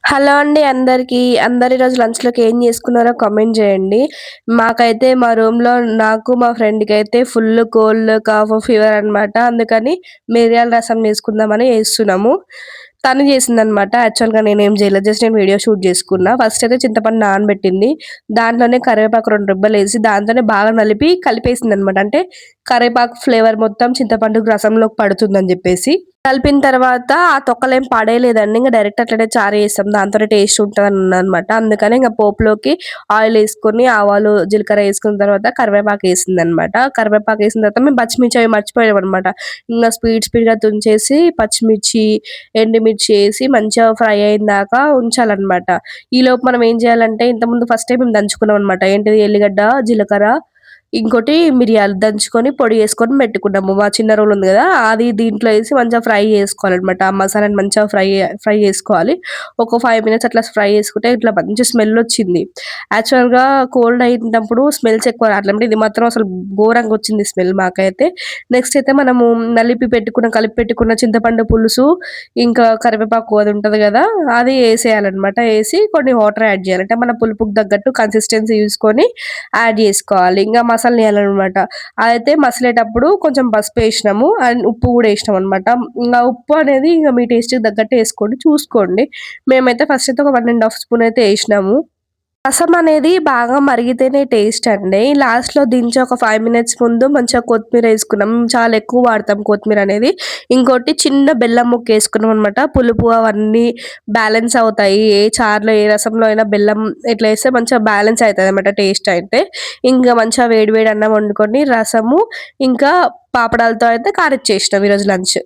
Hello అండి అందరికీ. అందరు ఈరోజు లంచ్‌లోకి ఏం చేసుకున్నారో కామెంట్ చేయండి. మాకైతే మా రూమ్‌లో నాకు, మా ఫ్రెండ్‌కైతే ఫుల్ కోల్డ్, కాఫ్, ఫీవర్ అనమాట. అందుకని మిరియాల రసం చేసుకుందామని చేస్తున్నాము. తను చేసిందనమాట. యాక్చువల్‌గా నేనేం చేయలేదు. జస్ట్ నేను వీడియో షూట్ చేసుకున్నా. ఫస్ట్ అయితే చింతపండు నానబెట్టింది. దాంట్లోనే కరివేపాకు 2 రెబ్బలేసి దాంతోనే బాగా కలిపేసిందనమాట. అంటే కరివేపాకు ఫ్లేవర్ మొత్తం చింతపండుకు రసంలోకి పడుతుందని చెప్పేసి. కలిపిన తర్వాత ఆ తొక్కలేం పడేయలేదండి. ఇంక డైరెక్ట్ అట్లనే చారు చేసాం. దాంతోనే టేస్ట్ ఉంటదనమాట. అందుకని ఇంక పోపులోకి ఆయిలేసుకొని, ఆవాలు, జీలకర్ర ఏసుకున్న తర్వాత కరివేపాకేసిందనమాట. కరివేపాకేసిన తర్వాత మేము పచ్చిమిర్చి అవి మర్చిపోయామనమాట. ఇంగ స్పీడ్‌గా తుంచేసి పచ్చిమిర్చి, ఎండుమిర్చి ఏసి మంచిగా ఫ్రై అయిందాకా ఉంచాలనమాట. ఈలోపు మనం ఏం చేయాలంటే ఇంతకుముందు ఫస్టే మేము దంచుకున్నామనమాట. ఏంటిది ఎల్లిగడ్డ, జీలకర్ర ఇంకోటి మిరియాలు దంచుకొని పొడి చేసుకొని పెట్టుకున్నాము. మా చిన్న రోలు ఉంది గదా! అది దీంట్లో ఏసి మంచిగా ఫ్రై చేసుకోవాలనమాట. ఆ మసాలాని మంచిగా ఫ్రై చేసుకోవాలి. ఒక 5 మినిట్స్ అట్లా ఫ్రై చేసుకుంటే ఇట్లా మంచి స్మెల్లొచ్చింది. యాక్చువల్‌గా కోల్డ్ అయినప్పుడు స్మెల్స్ ఎక్కువ రావట్లే. ఇది మాత్రం అసలు ఘోరంగొచ్చింది స్మెల్ మాకైతే. నెక్స్ట్ అయితే మనము కలిపి పెట్టుకున్న చింతపండు పులుసు, ఇంకా కరివేపాకు అది ఉంటది గదా! అది ఏసేయాలనమాట. ఏసి కొన్ని వాటర్ యాడ్ జేయాలి. అంటే మన పులుపుకి తగ్గట్టు కన్సిస్టెన్సీ చూసుకొని యాడ్ జేసుకోవాలి. ఇంగ మసలనియాలనమాట. అదైతే మసిలేటప్పుడు కొంచెం పసుపేసినాము అండ్ ఉప్పు గూడా ఏసినామనమాట. ఇంగ ఉప్పు అనేది ఇంగ మీ టేస్ట్‌కి తగ్గట్టు ఏసుకోండి. చూసుకోండి. మేమైతే ఫస్ట్ అయితే ఒక 1 ½ స్పూన్ అయితే ఏసినాము. రసం అనేది బాగా మరిగితేనే టేస్ట్ అండి. లాస్ట్‌లో దించి ఒక 5 మినిట్స్ ముందు మంచిగా కొత్తిమీరేసుకున్నాం. చాలా ఎక్కువ వాడతాం కొత్తిమీర అనేది. ఇంకోటి చిన్న బెల్లం ముక్కేసుకున్నాం అనమాట. పులుపు అవన్నీ బ్యాలెన్స్ అవుతాయి. ఏ చారులో, ఏ రసంలో అయినా బెల్లం ఇట్లా ఏస్తే మంచిగా బ్యాలెన్స్ అయితదనమాట టేస్ట్ అయితే. ఇంక మంచిగా వేడి వేడి అన్నం వండుకొని రసము, ఇంకా పాపడాలతో అయితే కానిచ్చేసినాం ఈరోజు లంచ్.